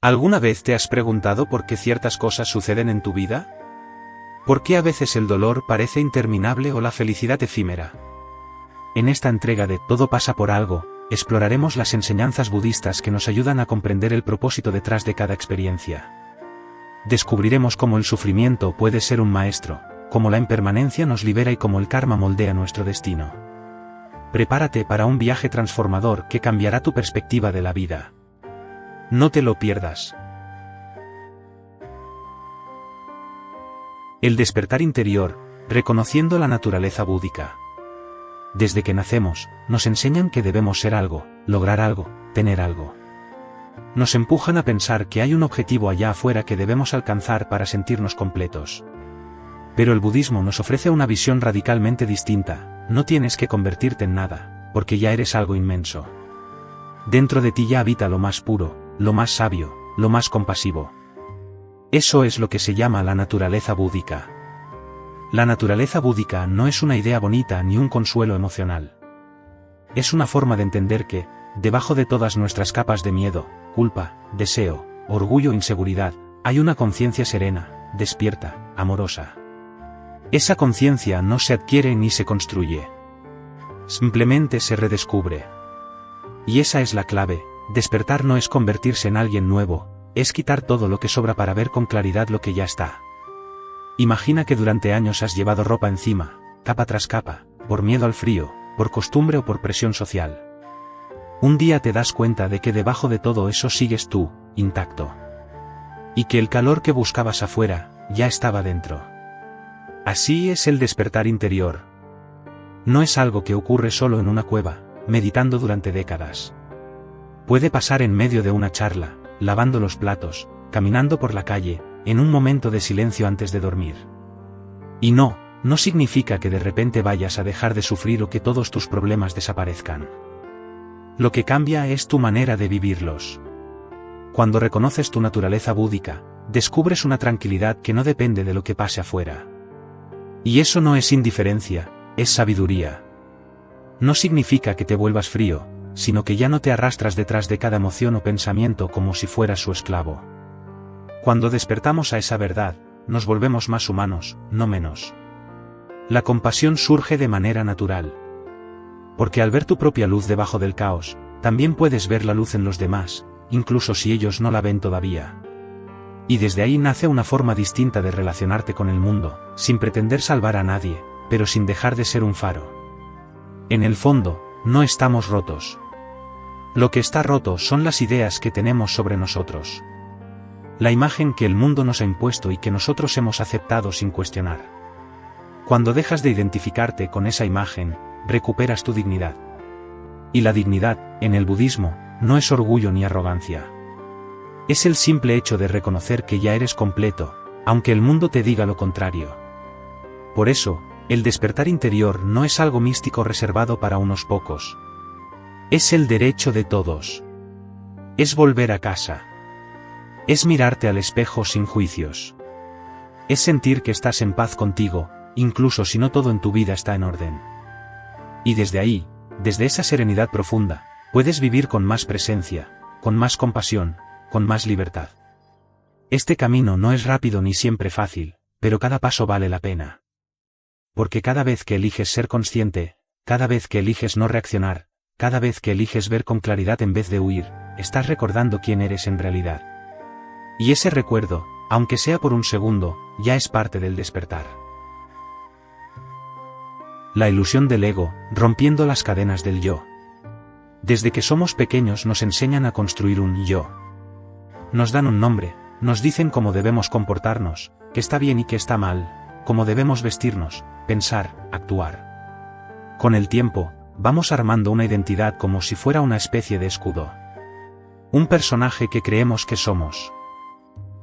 ¿Alguna vez te has preguntado por qué ciertas cosas suceden en tu vida? ¿Por qué a veces el dolor parece interminable o la felicidad efímera? En esta entrega de Todo pasa por algo, exploraremos las enseñanzas budistas que nos ayudan a comprender el propósito detrás de cada experiencia. Descubriremos cómo el sufrimiento puede ser un maestro, cómo la impermanencia nos libera y cómo el karma moldea nuestro destino. Prepárate para un viaje transformador que cambiará tu perspectiva de la vida. No te lo pierdas. El despertar interior, reconociendo la naturaleza búdica. Desde que nacemos, nos enseñan que debemos ser algo, lograr algo, tener algo. Nos empujan a pensar que hay un objetivo allá afuera que debemos alcanzar para sentirnos completos. Pero el budismo nos ofrece una visión radicalmente distinta: no tienes que convertirte en nada, porque ya eres algo inmenso. Dentro de ti ya habita lo más puro, lo más sabio, lo más compasivo. Eso es lo que se llama la naturaleza búdica. La naturaleza búdica no es una idea bonita ni un consuelo emocional. Es una forma de entender que, debajo de todas nuestras capas de miedo, culpa, deseo, orgullo e inseguridad, hay una conciencia serena, despierta, amorosa. Esa conciencia no se adquiere ni se construye. Simplemente se redescubre. Y esa es la clave: despertar no es convertirse en alguien nuevo, es quitar todo lo que sobra para ver con claridad lo que ya está. Imagina que durante años has llevado ropa encima, capa tras capa, por miedo al frío, por costumbre o por presión social. Un día te das cuenta de que debajo de todo eso sigues tú, intacto. Y que el calor que buscabas afuera, ya estaba dentro. Así es el despertar interior. No es algo que ocurre solo en una cueva, meditando durante décadas. Puede pasar en medio de una charla, lavando los platos, caminando por la calle, en un momento de silencio antes de dormir. Y no significa que de repente vayas a dejar de sufrir o que todos tus problemas desaparezcan. Lo que cambia es tu manera de vivirlos. Cuando reconoces tu naturaleza búdica, descubres una tranquilidad que no depende de lo que pase afuera. Y eso no es indiferencia, es sabiduría. No significa que te vuelvas frío, sino que ya no te arrastras detrás de cada emoción o pensamiento como si fueras su esclavo. Cuando despertamos a esa verdad, nos volvemos más humanos, no menos. La compasión surge de manera natural. Porque al ver tu propia luz debajo del caos, también puedes ver la luz en los demás, incluso si ellos no la ven todavía. Y desde ahí nace una forma distinta de relacionarte con el mundo, sin pretender salvar a nadie, pero sin dejar de ser un faro. En el fondo, no estamos rotos. Lo que está roto son las ideas que tenemos sobre nosotros. La imagen que el mundo nos ha impuesto y que nosotros hemos aceptado sin cuestionar. Cuando dejas de identificarte con esa imagen, recuperas tu dignidad. Y la dignidad, en el budismo, no es orgullo ni arrogancia. Es el simple hecho de reconocer que ya eres completo, aunque el mundo te diga lo contrario. Por eso, el despertar interior no es algo místico reservado para unos pocos. Es el derecho de todos. Es volver a casa. Es mirarte al espejo sin juicios. Es sentir que estás en paz contigo, incluso si no todo en tu vida está en orden. Y desde ahí, desde esa serenidad profunda, puedes vivir con más presencia, con más compasión, con más libertad. Este camino no es rápido ni siempre fácil, pero cada paso vale la pena. Porque cada vez que eliges ser consciente, cada vez que eliges no reaccionar, cada vez que eliges ver con claridad en vez de huir, estás recordando quién eres en realidad. Y ese recuerdo, aunque sea por un segundo, ya es parte del despertar. La ilusión del ego, rompiendo las cadenas del yo. Desde que somos pequeños nos enseñan a construir un yo. Nos dan un nombre, nos dicen cómo debemos comportarnos, qué está bien y qué está mal, cómo debemos vestirnos, pensar, actuar. Con el tiempo, vamos armando una identidad como si fuera una especie de escudo. Un personaje que creemos que somos.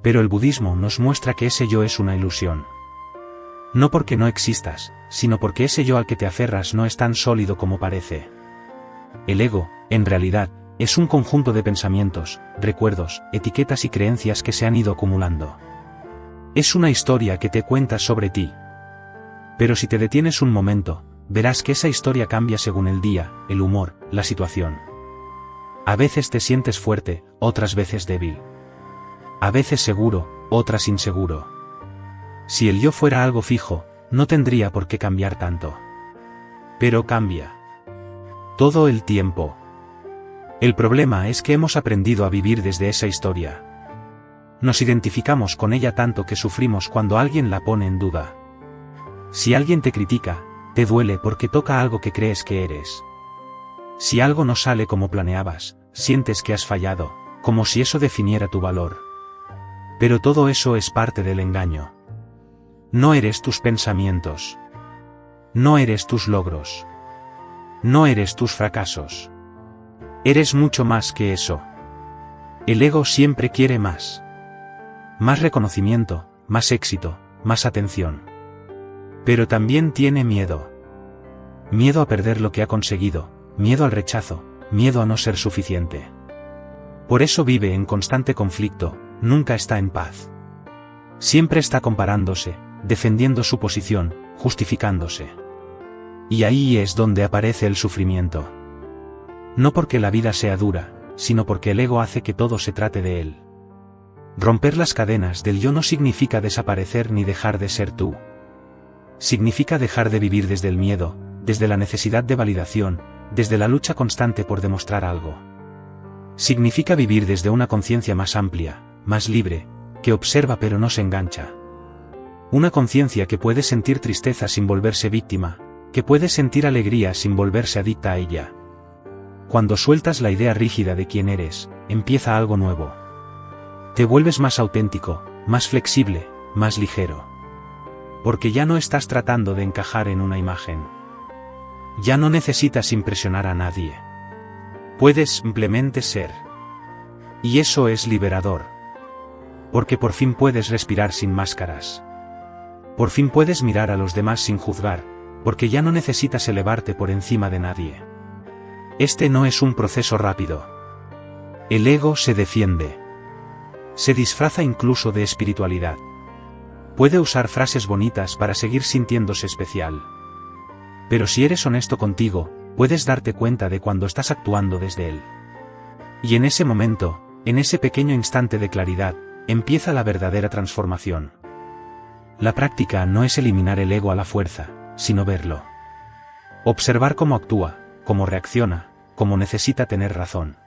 Pero el budismo nos muestra que ese yo es una ilusión. No porque no existas, sino porque ese yo al que te aferras no es tan sólido como parece. El ego, en realidad, es un conjunto de pensamientos, recuerdos, etiquetas y creencias que se han ido acumulando. Es una historia que te cuenta sobre ti. Pero si te detienes un momento, verás que esa historia cambia según el día, el humor, la situación. A veces te sientes fuerte, otras veces débil. A veces seguro, otras inseguro. Si el yo fuera algo fijo, no tendría por qué cambiar tanto. Pero cambia. Todo el tiempo. El problema es que hemos aprendido a vivir desde esa historia. Nos identificamos con ella tanto que sufrimos cuando alguien la pone en duda. Si alguien te critica, te duele porque toca algo que crees que eres. Si algo no sale como planeabas, sientes que has fallado, como si eso definiera tu valor. Pero todo eso es parte del engaño. No eres tus pensamientos. No eres tus logros. No eres tus fracasos. Eres mucho más que eso. El ego siempre quiere más. Más reconocimiento, más éxito, más atención. Pero también tiene miedo. Miedo a perder lo que ha conseguido, miedo al rechazo, miedo a no ser suficiente. Por eso vive en constante conflicto, nunca está en paz. Siempre está comparándose, defendiendo su posición, justificándose. Y ahí es donde aparece el sufrimiento. No porque la vida sea dura, sino porque el ego hace que todo se trate de él. Romper las cadenas del yo no significa desaparecer ni dejar de ser tú. Significa dejar de vivir desde el miedo, desde la necesidad de validación, desde la lucha constante por demostrar algo. Significa vivir desde una conciencia más amplia, más libre, que observa pero no se engancha. Una conciencia que puede sentir tristeza sin volverse víctima, que puede sentir alegría sin volverse adicta a ella. Cuando sueltas la idea rígida de quién eres, empieza algo nuevo. Te vuelves más auténtico, más flexible, más ligero. Porque ya no estás tratando de encajar en una imagen. Ya no necesitas impresionar a nadie. Puedes simplemente ser. Y eso es liberador. Porque por fin puedes respirar sin máscaras. Por fin puedes mirar a los demás sin juzgar, porque ya no necesitas elevarte por encima de nadie. Este no es un proceso rápido. El ego se defiende. Se disfraza incluso de espiritualidad. Puede usar frases bonitas para seguir sintiéndose especial. Pero si eres honesto contigo, puedes darte cuenta de cuando estás actuando desde él. Y en ese momento, en ese pequeño instante de claridad, empieza la verdadera transformación. La práctica no es eliminar el ego a la fuerza, sino verlo. Observar cómo actúa, cómo reacciona, cómo necesita tener razón.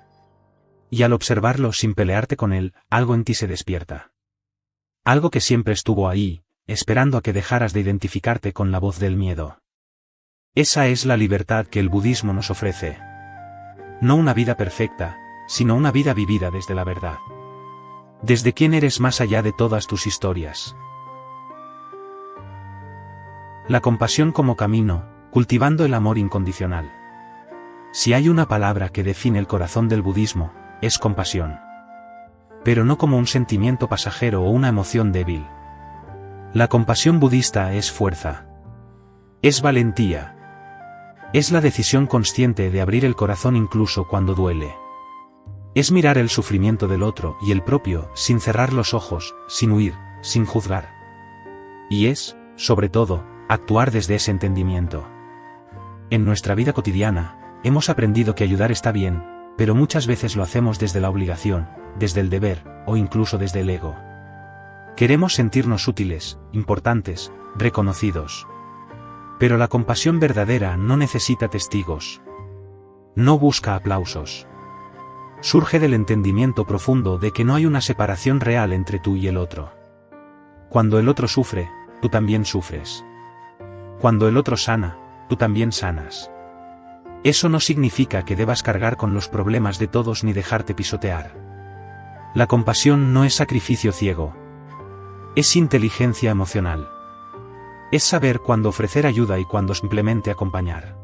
Y al observarlo sin pelearte con él, algo en ti se despierta. Algo que siempre estuvo ahí, esperando a que dejaras de identificarte con la voz del miedo. Esa es la libertad que el budismo nos ofrece. No una vida perfecta, sino una vida vivida desde la verdad. Desde quién eres más allá de todas tus historias. La compasión como camino, cultivando el amor incondicional. Si hay una palabra que define el corazón del budismo, es compasión. Pero no como un sentimiento pasajero o una emoción débil. La compasión budista es fuerza. Es valentía. Es la decisión consciente de abrir el corazón incluso cuando duele. Es mirar el sufrimiento del otro y el propio sin cerrar los ojos, sin huir, sin juzgar. Y es, sobre todo, actuar desde ese entendimiento. En nuestra vida cotidiana, hemos aprendido que ayudar está bien, pero muchas veces lo hacemos desde la obligación, desde el deber, o incluso desde el ego. Queremos sentirnos útiles, importantes, reconocidos. Pero la compasión verdadera no necesita testigos. No busca aplausos. Surge del entendimiento profundo de que no hay una separación real entre tú y el otro. Cuando el otro sufre, tú también sufres. Cuando el otro sana, tú también sanas. Eso no significa que debas cargar con los problemas de todos ni dejarte pisotear. La compasión no es sacrificio ciego. Es inteligencia emocional. Es saber cuándo ofrecer ayuda y cuándo simplemente acompañar.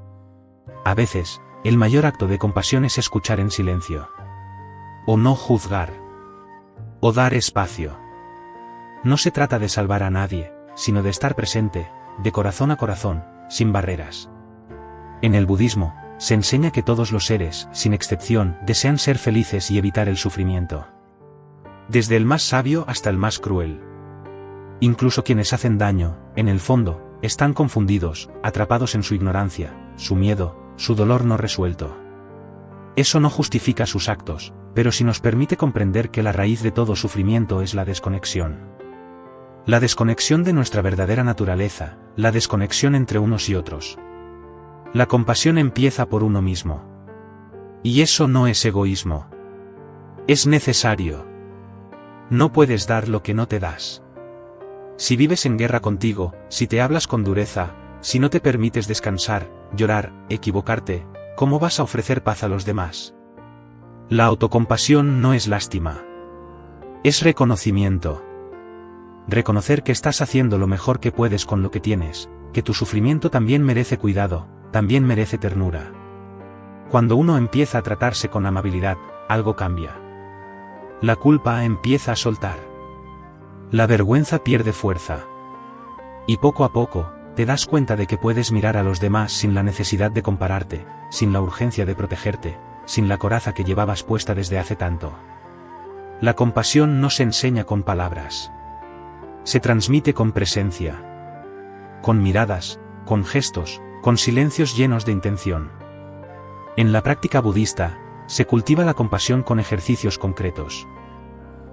A veces, el mayor acto de compasión es escuchar en silencio. O no juzgar. O dar espacio. No se trata de salvar a nadie, sino de estar presente, de corazón a corazón, sin barreras. En el budismo, se enseña que todos los seres, sin excepción, desean ser felices y evitar el sufrimiento. Desde el más sabio hasta el más cruel. Incluso quienes hacen daño, en el fondo, están confundidos, atrapados en su ignorancia, su miedo, su dolor no resuelto. Eso no justifica sus actos, pero si nos permite comprender que la raíz de todo sufrimiento es la desconexión. La desconexión de nuestra verdadera naturaleza, la desconexión entre unos y otros. La compasión empieza por uno mismo. Y eso no es egoísmo. Es necesario. No puedes dar lo que no te das. Si vives en guerra contigo, si te hablas con dureza, si no te permites descansar, llorar, equivocarte, ¿cómo vas a ofrecer paz a los demás? La autocompasión no es lástima. Es reconocimiento. Reconocer que estás haciendo lo mejor que puedes con lo que tienes, que tu sufrimiento también merece cuidado, también merece ternura. Cuando uno empieza a tratarse con amabilidad, algo cambia. La culpa empieza a soltar. La vergüenza pierde fuerza. Y poco a poco, te das cuenta de que puedes mirar a los demás sin la necesidad de compararte, sin la urgencia de protegerte, sin la coraza que llevabas puesta desde hace tanto. La compasión no se enseña con palabras. Se transmite con presencia. Con miradas, con gestos, con silencios llenos de intención. En la práctica budista, se cultiva la compasión con ejercicios concretos.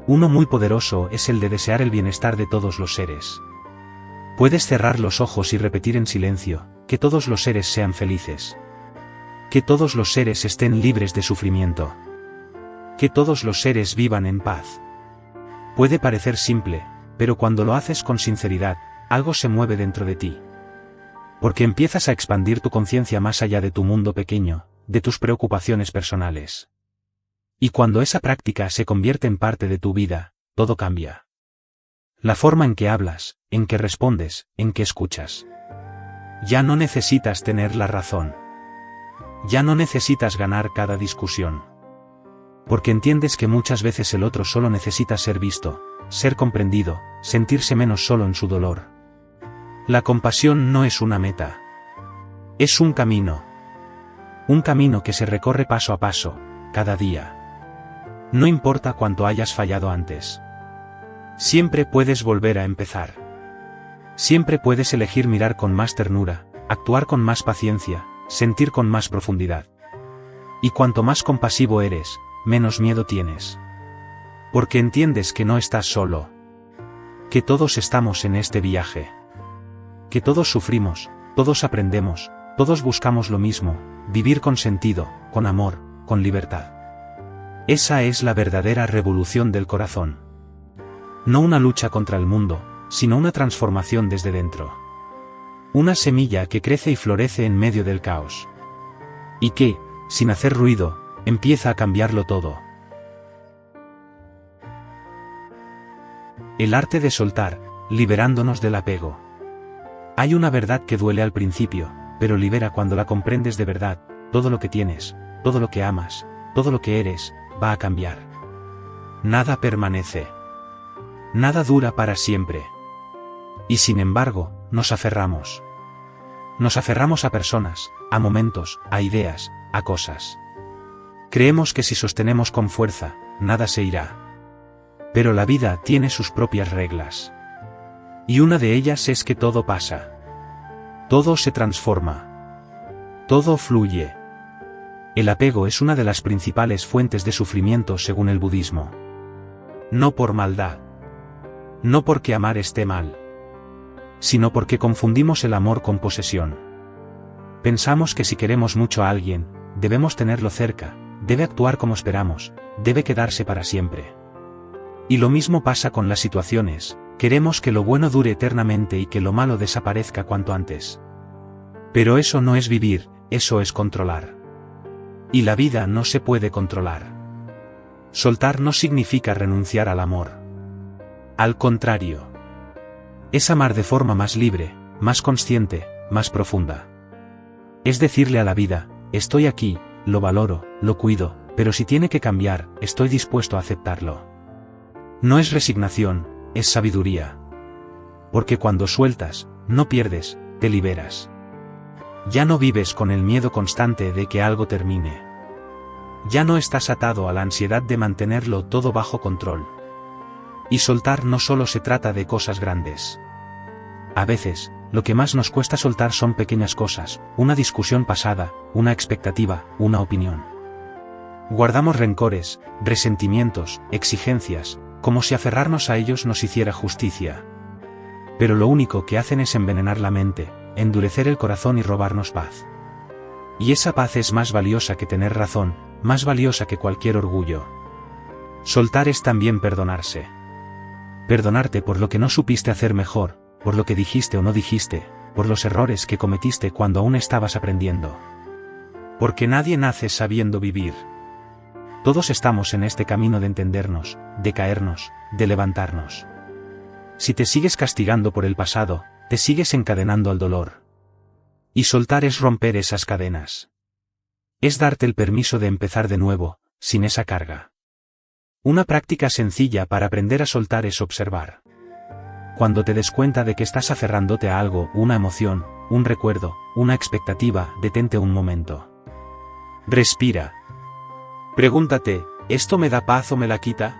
Uno muy poderoso es el de desear el bienestar de todos los seres. Puedes cerrar los ojos y repetir en silencio, que todos los seres sean felices. Que todos los seres estén libres de sufrimiento. Que todos los seres vivan en paz. Puede parecer simple, pero cuando lo haces con sinceridad, algo se mueve dentro de ti. Porque empiezas a expandir tu conciencia más allá de tu mundo pequeño, de tus preocupaciones personales. Y cuando esa práctica se convierte en parte de tu vida, todo cambia. La forma en que hablas, en que respondes, en que escuchas. Ya no necesitas tener la razón. Ya no necesitas ganar cada discusión. Porque entiendes que muchas veces el otro solo necesita ser visto, ser comprendido, sentirse menos solo en su dolor. La compasión no es una meta. Es un camino. Un camino que se recorre paso a paso, cada día. No importa cuánto hayas fallado antes. Siempre puedes volver a empezar. Siempre puedes elegir mirar con más ternura, actuar con más paciencia, sentir con más profundidad. Y cuanto más compasivo eres, menos miedo tienes. Porque entiendes que no estás solo. Que todos estamos en este viaje. Que todos sufrimos, todos aprendemos, todos buscamos lo mismo, vivir con sentido, con amor, con libertad. Esa es la verdadera revolución del corazón. No una lucha contra el mundo, sino una transformación desde dentro. Una semilla que crece y florece en medio del caos. Y que, sin hacer ruido, empieza a cambiarlo todo. El arte de soltar, liberándonos del apego. Hay una verdad que duele al principio, pero libera cuando la comprendes de verdad. Todo lo que tienes, todo lo que amas, todo lo que eres, va a cambiar. Nada permanece. Nada dura para siempre. Y sin embargo, nos aferramos. Nos aferramos a personas, a momentos, a ideas, a cosas. Creemos que si sostenemos con fuerza, nada se irá. Pero la vida tiene sus propias reglas. Y una de ellas es que todo pasa. Todo se transforma. Todo fluye. El apego es una de las principales fuentes de sufrimiento según el budismo. No por maldad. No porque amar esté mal. Sino porque confundimos el amor con posesión. Pensamos que si queremos mucho a alguien, debemos tenerlo cerca, debe actuar como esperamos, debe quedarse para siempre. Y lo mismo pasa con las situaciones, queremos que lo bueno dure eternamente y que lo malo desaparezca cuanto antes. Pero eso no es vivir, eso es controlar. Y la vida no se puede controlar. Soltar no significa renunciar al amor. Al contrario. Es amar de forma más libre, más consciente, más profunda. Es decirle a la vida, estoy aquí, lo valoro, lo cuido, pero si tiene que cambiar, estoy dispuesto a aceptarlo. No es resignación, es sabiduría. Porque cuando sueltas, no pierdes, te liberas. Ya no vives con el miedo constante de que algo termine. Ya no estás atado a la ansiedad de mantenerlo todo bajo control. Y soltar no solo se trata de cosas grandes. A veces, lo que más nos cuesta soltar son pequeñas cosas, una discusión pasada, una expectativa, una opinión. Guardamos rencores, resentimientos, exigencias, como si aferrarnos a ellos nos hiciera justicia. Pero lo único que hacen es envenenar la mente, endurecer el corazón y robarnos paz. Y esa paz es más valiosa que tener razón, más valiosa que cualquier orgullo. Soltar es también perdonarse. Perdonarte por lo que no supiste hacer mejor, por lo que dijiste o no dijiste, por los errores que cometiste cuando aún estabas aprendiendo. Porque nadie nace sabiendo vivir. Todos estamos en este camino de entendernos, de caernos, de levantarnos. Si te sigues castigando por el pasado, te sigues encadenando al dolor. Y soltar es romper esas cadenas. Es darte el permiso de empezar de nuevo, sin esa carga. Una práctica sencilla para aprender a soltar es observar. Cuando te des cuenta de que estás aferrándote a algo, una emoción, un recuerdo, una expectativa, detente un momento. Respira. Pregúntate, ¿esto me da paz o me la quita?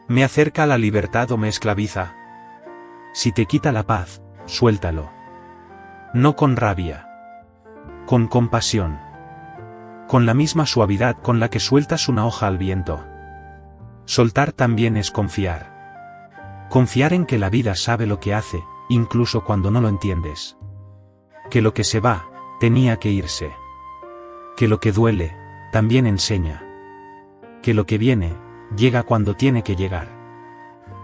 ¿Me acerca a la libertad o me esclaviza? Si te quita la paz, suéltalo. No con rabia. Con compasión. Con la misma suavidad con la que sueltas una hoja al viento. Soltar también es confiar. Confiar en que la vida sabe lo que hace, incluso cuando no lo entiendes. Que lo que se va, tenía que irse. Que lo que duele, también enseña. Que lo que viene, llega cuando tiene que llegar.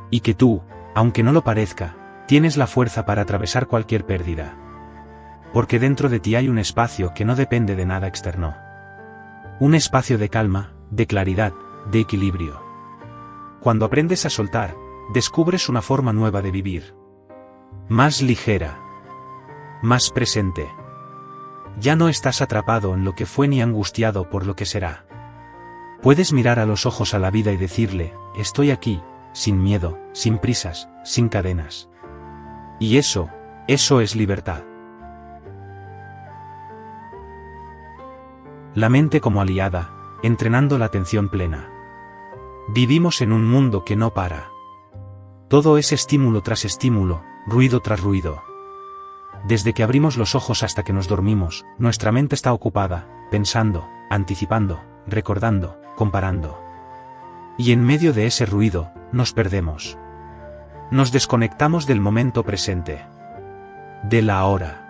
Y que tú, aunque no lo parezca, tienes la fuerza para atravesar cualquier pérdida. Porque dentro de ti hay un espacio que no depende de nada externo. Un espacio de calma, de claridad, de equilibrio. Cuando aprendes a soltar, descubres una forma nueva de vivir. Más ligera. Más presente. Ya no estás atrapado en lo que fue ni angustiado por lo que será. Puedes mirar a los ojos a la vida y decirle, estoy aquí, sin miedo, sin prisas, sin cadenas. Y eso es libertad. La mente como aliada, entrenando la atención plena. Vivimos en un mundo que no para. Todo es estímulo tras estímulo, ruido tras ruido. Desde que abrimos los ojos hasta que nos dormimos, nuestra mente está ocupada, pensando, anticipando, recordando, comparando. Y en medio de ese ruido, nos perdemos. Nos desconectamos del momento presente. De la ahora.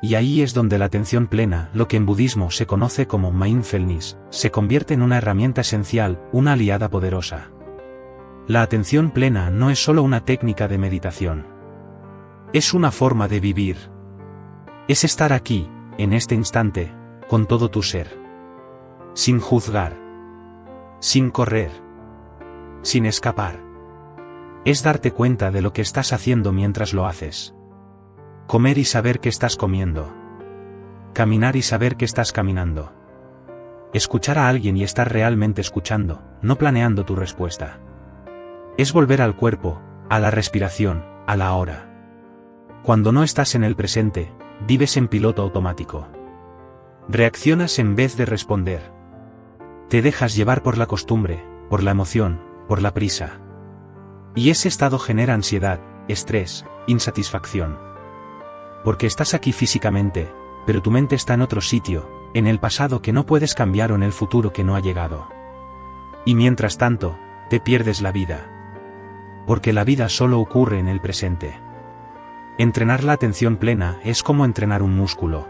Y ahí es donde la atención plena, lo que en budismo se conoce como mindfulness, se convierte en una herramienta esencial, una aliada poderosa. La atención plena no es solo una técnica de meditación. Es una forma de vivir. Es estar aquí, en este instante, con todo tu ser. Sin juzgar. Sin correr. Sin escapar. Es darte cuenta de lo que estás haciendo mientras lo haces. Comer y saber que estás comiendo. Caminar y saber que estás caminando. Escuchar a alguien y estar realmente escuchando, no planeando tu respuesta. Es volver al cuerpo, a la respiración, a la hora. Cuando no estás en el presente, vives en piloto automático. Reaccionas en vez de responder. Te dejas llevar por la costumbre, por la emoción, por la prisa. Y ese estado genera ansiedad, estrés, insatisfacción. Porque estás aquí físicamente, pero tu mente está en otro sitio, en el pasado que no puedes cambiar o en el futuro que no ha llegado. Y mientras tanto, te pierdes la vida. Porque la vida solo ocurre en el presente. Entrenar la atención plena es como entrenar un músculo.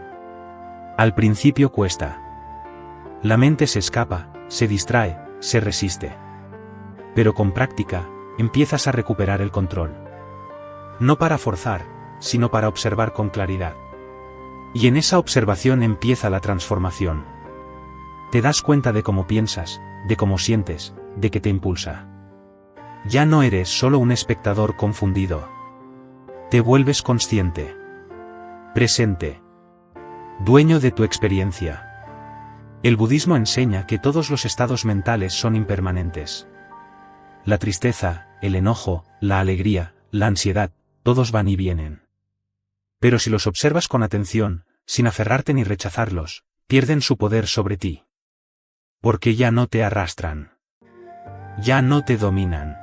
Al principio cuesta. La mente se escapa, se distrae, se resiste. Pero con práctica, empiezas a recuperar el control. No para forzar, sino para observar con claridad. Y en esa observación empieza la transformación. Te das cuenta de cómo piensas, de cómo sientes, de qué te impulsa. Ya no eres solo un espectador confundido. Te vuelves consciente. Presente. Dueño de tu experiencia. El budismo enseña que todos los estados mentales son impermanentes. La tristeza, el enojo, la alegría, la ansiedad, todos van y vienen. Pero si los observas con atención, sin aferrarte ni rechazarlos, pierden su poder sobre ti. Porque ya no te arrastran. Ya no te dominan.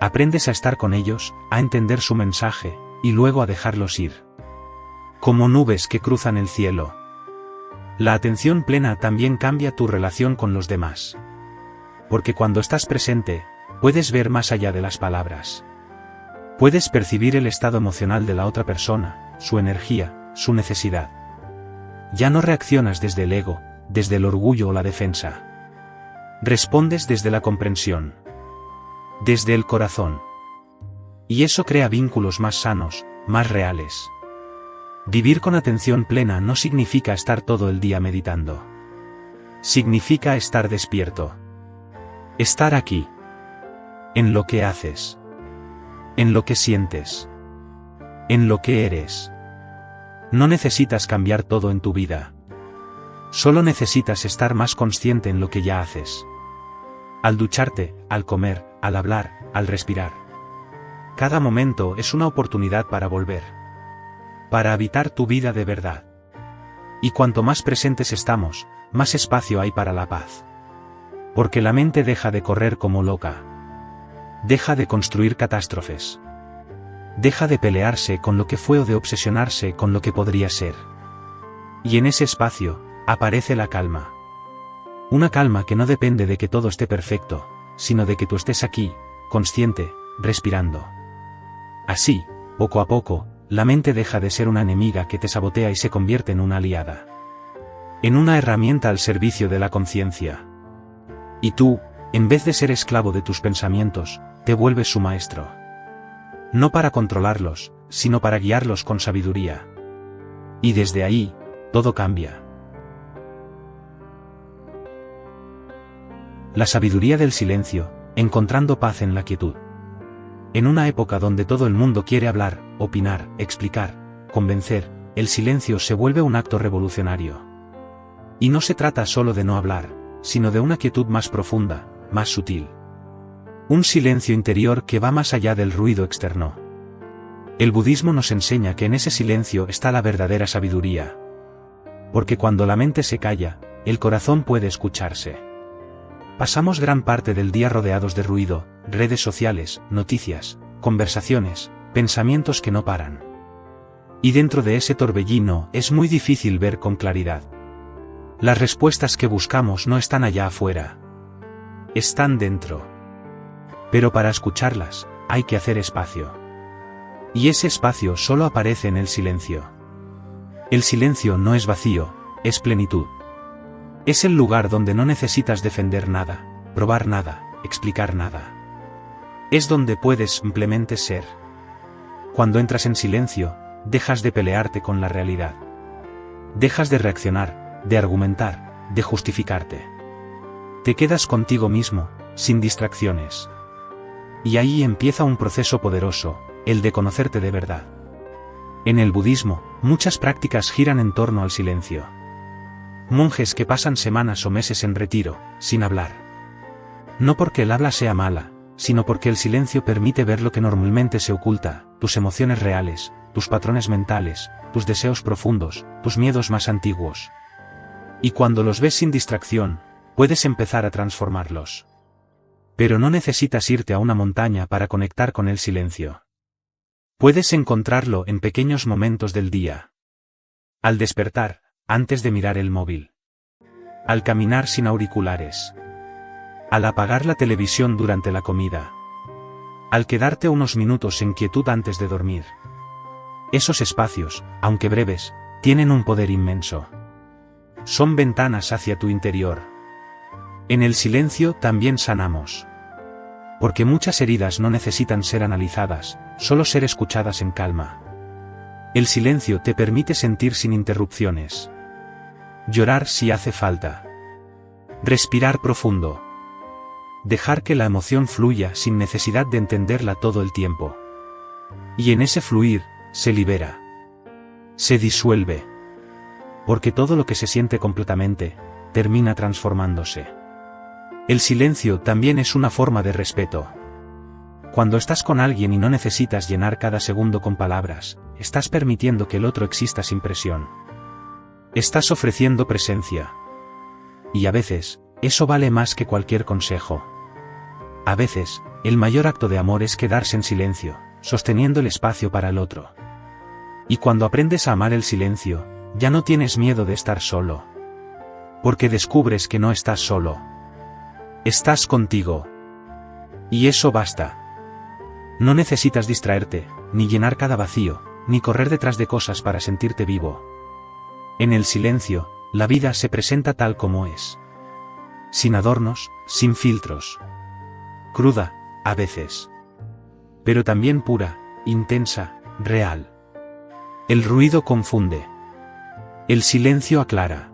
Aprendes a estar con ellos, a entender su mensaje, y luego a dejarlos ir. Como nubes que cruzan el cielo. La atención plena también cambia tu relación con los demás. Porque cuando estás presente, puedes ver más allá de las palabras. Puedes percibir el estado emocional de la otra persona, su energía, su necesidad. Ya no reaccionas desde el ego, desde el orgullo o la defensa. Respondes desde la comprensión. Desde el corazón. Y eso crea vínculos más sanos, más reales. Vivir con atención plena no significa estar todo el día meditando. Significa estar despierto. Estar aquí. En lo que haces. En lo que sientes. En lo que eres. No necesitas cambiar todo en tu vida. Solo necesitas estar más consciente en lo que ya haces. Al ducharte, al comer, al hablar, al respirar. Cada momento es una oportunidad para volver. Para habitar tu vida de verdad. Y cuanto más presentes estamos, más espacio hay para la paz. Porque la mente deja de correr como loca. Deja de construir catástrofes. Deja de pelearse con lo que fue o de obsesionarse con lo que podría ser. Y en ese espacio, aparece la calma. Una calma que no depende de que todo esté perfecto, sino de que tú estés aquí, consciente, respirando. Así, poco a poco, la mente deja de ser una enemiga que te sabotea y se convierte en una aliada. En una herramienta al servicio de la conciencia. Y tú, en vez de ser esclavo de tus pensamientos, te vuelves su maestro. No para controlarlos, sino para guiarlos con sabiduría. Y desde ahí, todo cambia. La sabiduría del silencio, encontrando paz en la quietud. En una época donde todo el mundo quiere hablar, opinar, explicar, convencer, el silencio se vuelve un acto revolucionario. Y no se trata solo de no hablar, sino de una quietud más profunda, más sutil. Un silencio interior que va más allá del ruido externo. El budismo nos enseña que en ese silencio está la verdadera sabiduría. Porque cuando la mente se calla, el corazón puede escucharse. Pasamos gran parte del día rodeados de ruido, redes sociales, noticias, conversaciones, pensamientos que no paran. Y dentro de ese torbellino es muy difícil ver con claridad. Las respuestas que buscamos no están allá afuera. Están dentro. Pero para escucharlas, hay que hacer espacio. Y ese espacio solo aparece en el silencio. El silencio no es vacío, es plenitud. Es el lugar donde no necesitas defender nada, probar nada, explicar nada. Es donde puedes simplemente ser. Cuando entras en silencio, dejas de pelearte con la realidad. Dejas de reaccionar, de argumentar, de justificarte. Te quedas contigo mismo, sin distracciones. Y ahí empieza un proceso poderoso, el de conocerte de verdad. En el budismo, muchas prácticas giran en torno al silencio. Monjes que pasan semanas o meses en retiro, sin hablar. No porque el habla sea mala, sino porque el silencio permite ver lo que normalmente se oculta, tus emociones reales, tus patrones mentales, tus deseos profundos, tus miedos más antiguos. Y cuando los ves sin distracción, puedes empezar a transformarlos. Pero no necesitas irte a una montaña para conectar con el silencio. Puedes encontrarlo en pequeños momentos del día. Al despertar, antes de mirar el móvil. Al caminar sin auriculares. Al apagar la televisión durante la comida. Al quedarte unos minutos en quietud antes de dormir. Esos espacios, aunque breves, tienen un poder inmenso. Son ventanas hacia tu interior. En el silencio también sanamos. Porque muchas heridas no necesitan ser analizadas, solo ser escuchadas en calma. El silencio te permite sentir sin interrupciones. Llorar si hace falta. Respirar profundo. Dejar que la emoción fluya sin necesidad de entenderla todo el tiempo. Y en ese fluir, se libera. Se disuelve. Porque todo lo que se siente completamente, termina transformándose. El silencio también es una forma de respeto. Cuando estás con alguien y no necesitas llenar cada segundo con palabras, estás permitiendo que el otro exista sin presión. Estás ofreciendo presencia. Y a veces, eso vale más que cualquier consejo. A veces, el mayor acto de amor es quedarse en silencio, sosteniendo el espacio para el otro. Y cuando aprendes a amar el silencio, ya no tienes miedo de estar solo, Porque descubres que no estás solo. Estás contigo. Y eso basta. No necesitas distraerte, ni llenar cada vacío, ni correr detrás de cosas para sentirte vivo. En el silencio, la vida se presenta tal como es. Sin adornos, sin filtros. Cruda, a veces. Pero también pura, intensa, real. El ruido confunde. El silencio aclara.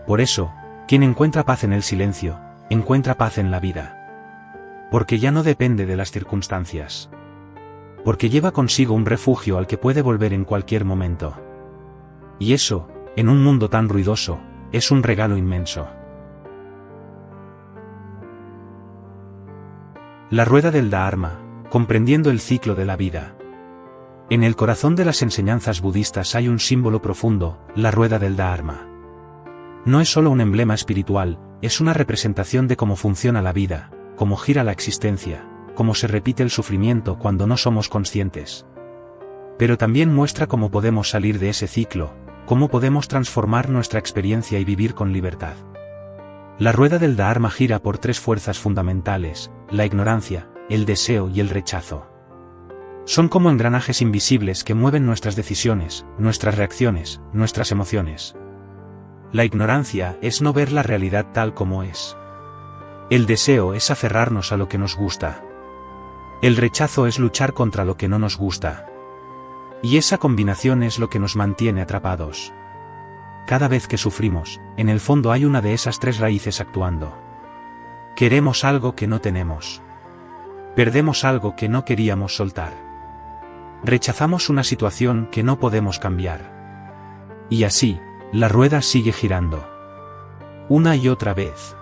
Por eso, quien encuentra paz en el silencio, encuentra paz en la vida. Porque ya no depende de las circunstancias. Porque lleva consigo un refugio al que puede volver en cualquier momento. Y eso, en un mundo tan ruidoso, es un regalo inmenso. La rueda del Dharma, comprendiendo el ciclo de la vida. En el corazón de las enseñanzas budistas hay un símbolo profundo, la rueda del Dharma. No es solo un emblema espiritual, es una representación de cómo funciona la vida, cómo gira la existencia, cómo se repite el sufrimiento cuando no somos conscientes. Pero también muestra cómo podemos salir de ese ciclo, cómo podemos transformar nuestra experiencia y vivir con libertad. La rueda del Dharma gira por tres fuerzas fundamentales, la ignorancia, el deseo y el rechazo. Son como engranajes invisibles que mueven nuestras decisiones, nuestras reacciones, nuestras emociones. La ignorancia es no ver la realidad tal como es. El deseo es aferrarnos a lo que nos gusta. El rechazo es luchar contra lo que no nos gusta. Y esa combinación es lo que nos mantiene atrapados. Cada vez que sufrimos, en el fondo hay una de esas tres raíces actuando. Queremos algo que no tenemos. Perdemos algo que no queríamos soltar. Rechazamos una situación que no podemos cambiar. Y así, la rueda sigue girando. Una y otra vez.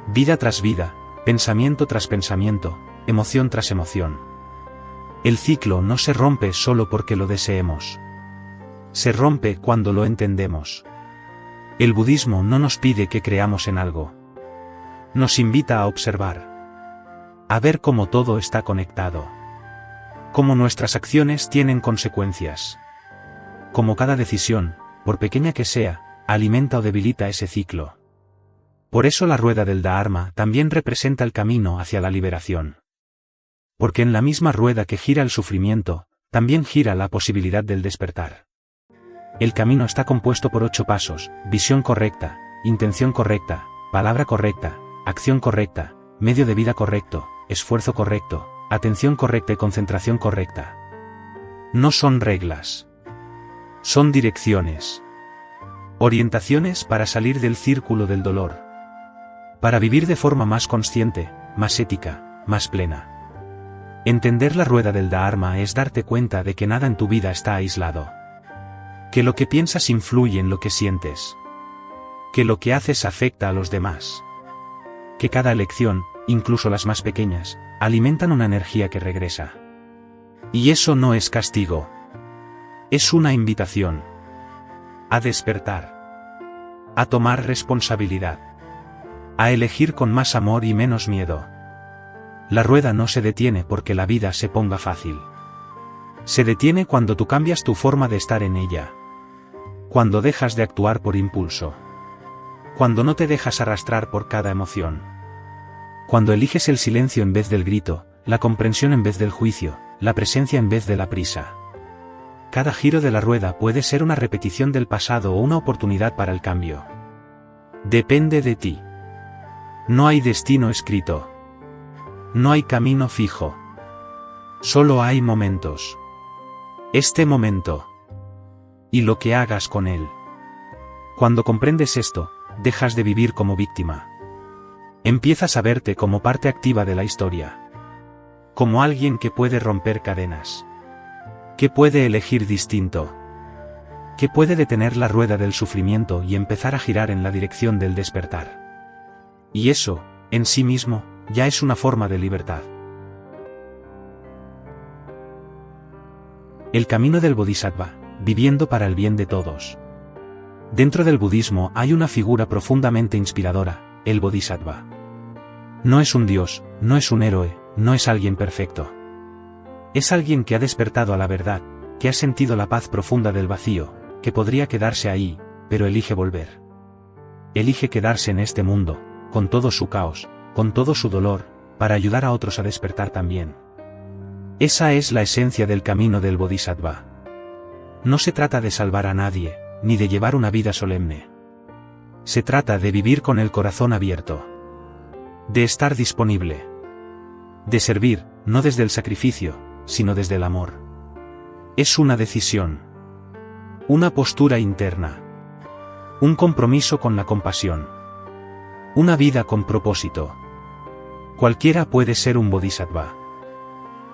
Vida tras vida, pensamiento tras pensamiento, emoción tras emoción. El ciclo no se rompe solo porque lo deseemos. Se rompe cuando lo entendemos. El budismo no nos pide que creamos en algo. Nos invita a observar. A ver cómo todo está conectado. Cómo nuestras acciones tienen consecuencias. Cómo cada decisión, por pequeña que sea, alimenta o debilita ese ciclo. Por eso la rueda del Dharma también representa el camino hacia la liberación. Porque en la misma rueda que gira el sufrimiento, también gira la posibilidad del despertar. El camino está compuesto por 8 pasos: visión correcta, intención correcta, palabra correcta, acción correcta, medio de vida correcto, esfuerzo correcto, atención correcta y concentración correcta. No son reglas. Son direcciones. Orientaciones para salir del círculo del dolor. Para vivir de forma más consciente, más ética, más plena. Entender la rueda del Dharma es darte cuenta de que nada en tu vida está aislado. Que lo que piensas influye en lo que sientes. Que lo que haces afecta a los demás. Que cada elección, incluso las más pequeñas, alimentan una energía que regresa. Y eso no es castigo. Es una invitación. A despertar. A tomar responsabilidad. A elegir con más amor y menos miedo. La rueda no se detiene porque la vida se ponga fácil. Se detiene cuando tú cambias tu forma de estar en ella. Cuando dejas de actuar por impulso. Cuando no te dejas arrastrar por cada emoción. Cuando eliges el silencio en vez del grito, la comprensión en vez del juicio, la presencia en vez de la prisa. Cada giro de la rueda puede ser una repetición del pasado o una oportunidad para el cambio. Depende de ti. No hay destino escrito. No hay camino fijo. Solo hay momentos. Este momento. Y lo que hagas con él. Cuando comprendes esto, dejas de vivir como víctima. Empiezas a verte como parte activa de la historia. Como alguien que puede romper cadenas. Que puede elegir distinto. Que puede detener la rueda del sufrimiento y empezar a girar en la dirección del despertar. Y eso, en sí mismo, ya es una forma de libertad. El camino del Bodhisattva, viviendo para el bien de todos. Dentro del budismo hay una figura profundamente inspiradora, el Bodhisattva. No es un dios, no es un héroe, no es alguien perfecto. Es alguien que ha despertado a la verdad, que ha sentido la paz profunda del vacío, que podría quedarse ahí, pero elige volver. elige quedarse en este mundo, con todo su caos, con todo su dolor, para ayudar a otros a despertar también. Esa es la esencia del camino del Bodhisattva. No se trata de salvar a nadie, ni de llevar una vida solemne. Se trata de vivir con el corazón abierto. De estar disponible. De servir, no desde el sacrificio, sino desde el amor. Es una decisión. Una postura interna. Un compromiso con la compasión. Una vida con propósito. Cualquiera puede ser un bodhisattva.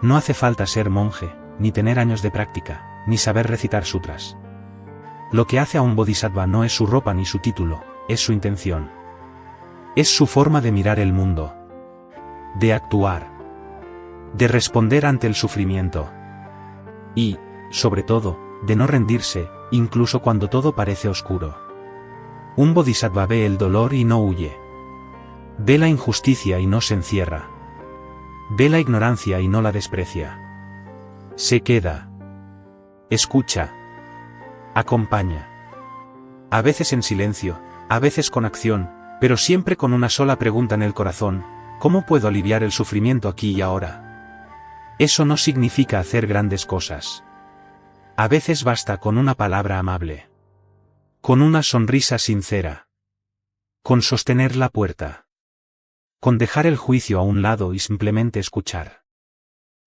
No hace falta ser monje, ni tener años de práctica, ni saber recitar sutras. Lo que hace a un bodhisattva no es su ropa ni su título, es su intención. Es su forma de mirar el mundo. De actuar. De responder ante el sufrimiento. Y, sobre todo, de no rendirse, incluso cuando todo parece oscuro. Un bodhisattva ve el dolor y no huye. Ve la injusticia y no se encierra. Ve la ignorancia y no la desprecia. Se queda. Escucha. Acompaña. A veces en silencio, a veces con acción, pero siempre con una sola pregunta en el corazón: ¿cómo puedo aliviar el sufrimiento aquí y ahora? Eso no significa hacer grandes cosas. A veces basta con una palabra amable. Con una sonrisa sincera. Con sostener la puerta. Con dejar el juicio a un lado y simplemente escuchar.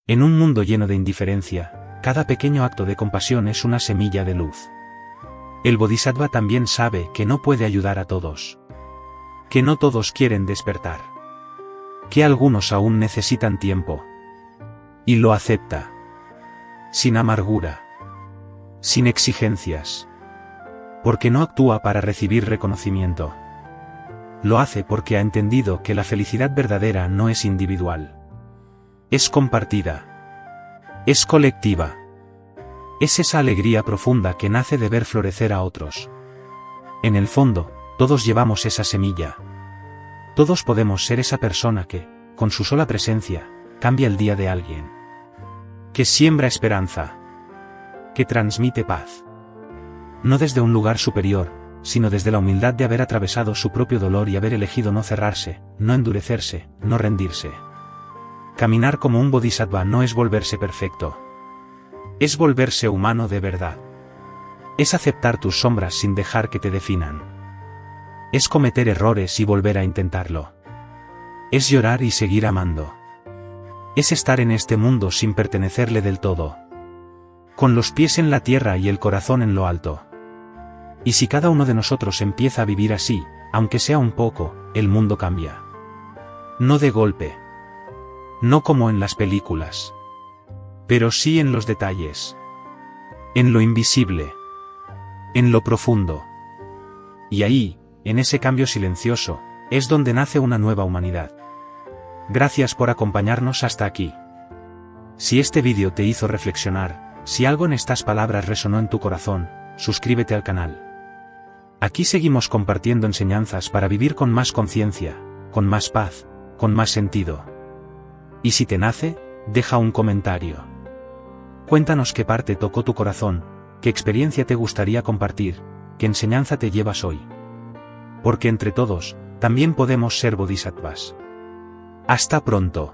En un mundo lleno de indiferencia, cada pequeño acto de compasión es una semilla de luz. El bodhisattva también sabe que no puede ayudar a todos. Que no todos quieren despertar. Que algunos aún necesitan tiempo. Y lo acepta. Sin amargura. Sin exigencias. Porque no actúa para recibir reconocimiento. Lo hace porque ha entendido que la felicidad verdadera no es individual. Es compartida. Es colectiva. Es esa alegría profunda que nace de ver florecer a otros. En el fondo, todos llevamos esa semilla. Todos podemos ser esa persona que, con su sola presencia, cambia el día de alguien. Que siembra esperanza. Que transmite paz. No desde un lugar superior, sino desde la humildad de haber atravesado su propio dolor y haber elegido no cerrarse, no endurecerse, no rendirse. Caminar como un bodhisattva no es volverse perfecto. Es volverse humano de verdad. Es aceptar tus sombras sin dejar que te definan. Es cometer errores y volver a intentarlo. Es llorar y seguir amando. Es estar en este mundo sin pertenecerle del todo. Con los pies en la tierra y el corazón en lo alto. Y si cada uno de nosotros empieza a vivir así, aunque sea un poco, el mundo cambia. No de golpe. No como en las películas. Pero sí en los detalles. En lo invisible. En lo profundo. Y ahí, en ese cambio silencioso, es donde nace una nueva humanidad. Gracias por acompañarnos hasta aquí. Si este vídeo te hizo reflexionar, si algo en estas palabras resonó en tu corazón, suscríbete al canal. Aquí seguimos compartiendo enseñanzas para vivir con más conciencia, con más paz, con más sentido. Y si te nace, deja un comentario. Cuéntanos qué parte tocó tu corazón, qué experiencia te gustaría compartir, qué enseñanza te llevas hoy. Porque entre todos, también podemos ser bodhisattvas. Hasta pronto.